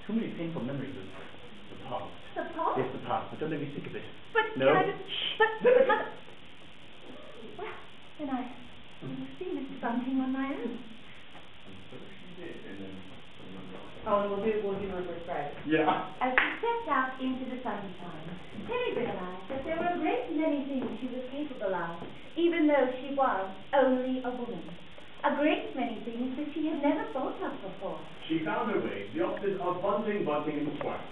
So many painful memories of the past. The past? Yes, the past, but don't make me sick of it. But no? Can I just... But... Well, then I see Mr. Bunting on my own. And so she did, and then... Oh, we'll do it with Fred. Yeah. As she stepped out into the sunshine, Penny realized that there were a great many things she was capable of, even though she was only a woman. A great many things that she had never thought of before. She found her way to the offices of Bunting, and Squire.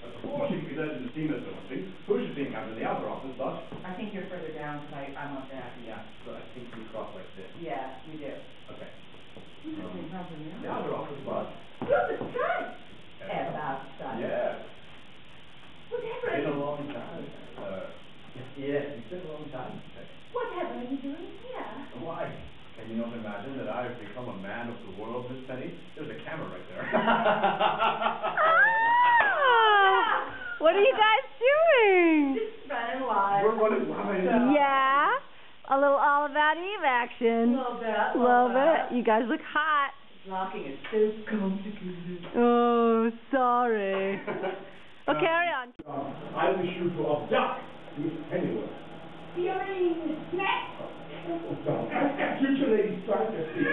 But before she presented the steam as Bunting, who should think out in the outer office, but... I think you're further down, so I want that. Yeah, so I think we cross like this. Yeah, you do. Okay. The outer office, but... Look, it's right. About time. Yeah. Whatever It's been are a you... long time. Yes, it's been a long time. Whatever are you doing here? Why? Can you not imagine that I've become a man of the world, Miss Penny? There's a camera right there. What are you guys doing? Just running wild. We're running wild. Yeah? A little All About Eve action. A little bit. Little bit. You guys look hot. Locking is so complicated. Oh, sorry. Oh, carry on. I wish you to abduct Miss Penniworth. Feeling snack. Future lady trying to see you.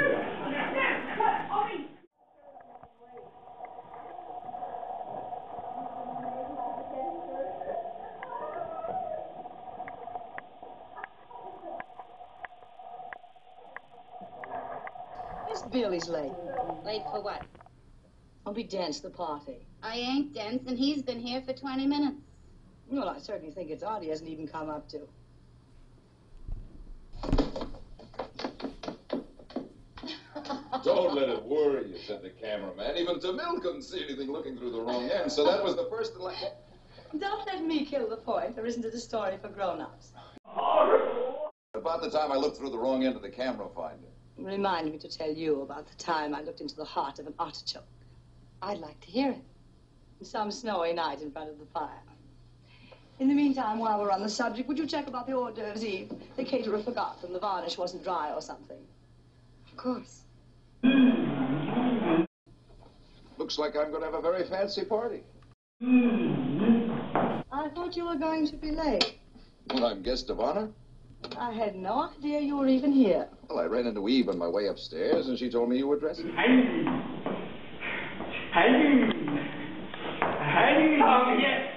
Miss Billy's late. Late for what? I'll be danced the party. I ain't dancing. He's been here for 20 minutes. Well, I certainly think it's odd he hasn't even come up to. Don't let it worry you, said the cameraman. Even Tamil couldn't see anything looking through the wrong end, so that was the first and last. Don't let me kill the point. There isn't it a story for grown-ups? About the time I looked through the wrong end of the camera finder. Remind me to tell you about the time I looked into the heart of an artichoke. I'd like to hear it. Some snowy night in front of the fire. In the meantime, while we're on the subject, would you check about the hors d'oeuvres, Eve? The caterer forgot them. The varnish wasn't dry or something. Of course. Looks like I'm going to have a very fancy party. I thought you were going to be late. Well, I'm guest of honor. I had no idea you were even here. Well, I ran into Eve on my way upstairs, and she told me you were dressing. Hey! Oh, yes!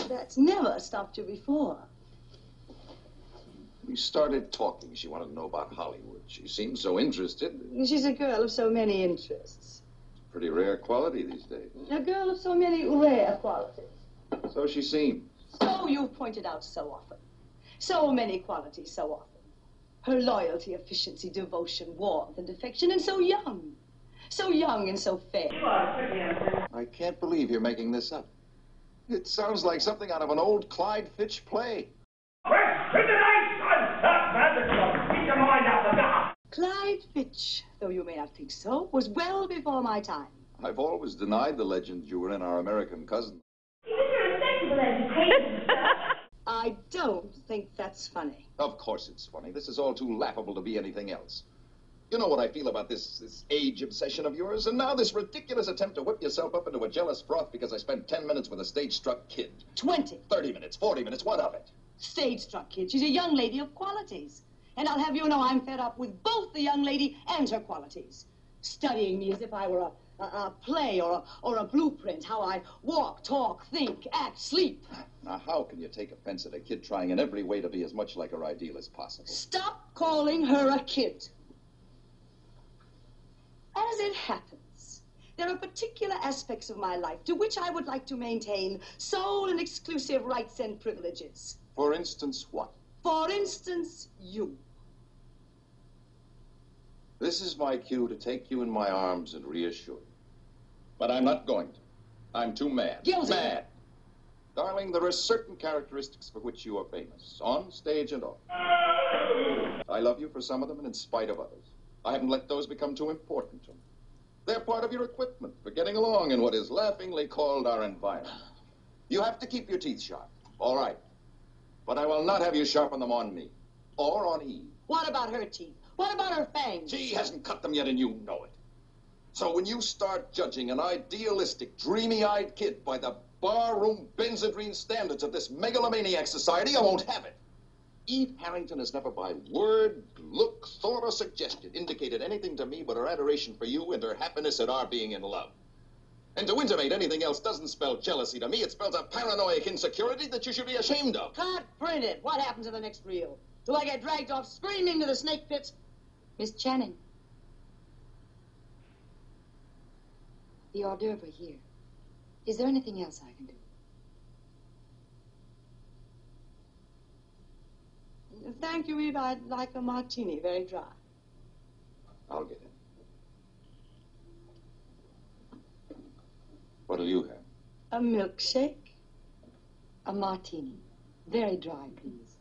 That's never stopped you before. We started talking. She wanted to know about Hollywood. She seemed so interested. She's a girl of so many interests. Pretty rare quality these days. A girl of so many rare qualities. So she seems. So you've pointed out so often. So many qualities so often. Her loyalty, efficiency, devotion, warmth, and affection, and so young. So young and so fair. I can't believe you're making this up. It sounds like something out of an old Clyde Fitch play. Clyde Fitch, though you may not think so, was well before my time. I've always denied the legend you were in our American cousin. I don't think that's funny. Of course it's funny. This is all too laughable to be anything else. You know what I feel about this age obsession of yours, and now this ridiculous attempt to whip yourself up into a jealous froth because I spent 10 minutes with a stage-struck kid. 20. 30 minutes, 40 minutes, what of it? Stage-struck kid. She's a young lady of qualities. And I'll have you know I'm fed up with both the young lady and her qualities. Studying me as if I were a play or a blueprint, how I walk, talk, think, act, sleep. Now, how can you take offense at a kid trying in every way to be as much like her ideal as possible? Stop calling her a kid. As it happens, there are particular aspects of my life to which I would like to maintain sole and exclusive rights and privileges. For instance, what? For instance, you. This is my cue to take you in my arms and reassure you. But I'm not going to. I'm too mad. Guilty. Mad. Darling, there are certain characteristics for which you are famous, on stage and off. I love you for some of them and in spite of others. I haven't let those become too important to me. They're part of your equipment for getting along in what is laughingly called our environment. You have to keep your teeth sharp, all right. But I will not have you sharpen them on me or on Eve. What about her teeth? What about her fangs? She hasn't cut them yet, and you know it. So when you start judging an idealistic, dreamy-eyed kid by the barroom Benzedrine standards of this megalomaniac society, I won't have it. Eve Harrington has never by word, look, thought, or suggestion indicated anything to me but her adoration for you and her happiness at our being in love. And to intimate anything else doesn't spell jealousy to me. It spells a paranoid insecurity that you should be ashamed of. Cut, print it. What happens in the next reel? Do I get dragged off screaming to the snake pits? Miss Channing. The hors d'oeuvre here. Is there anything else I can do? Thank you, Eve. I'd like a martini, very dry. I'll get it. What'll you have? A milkshake, a martini, very dry, please.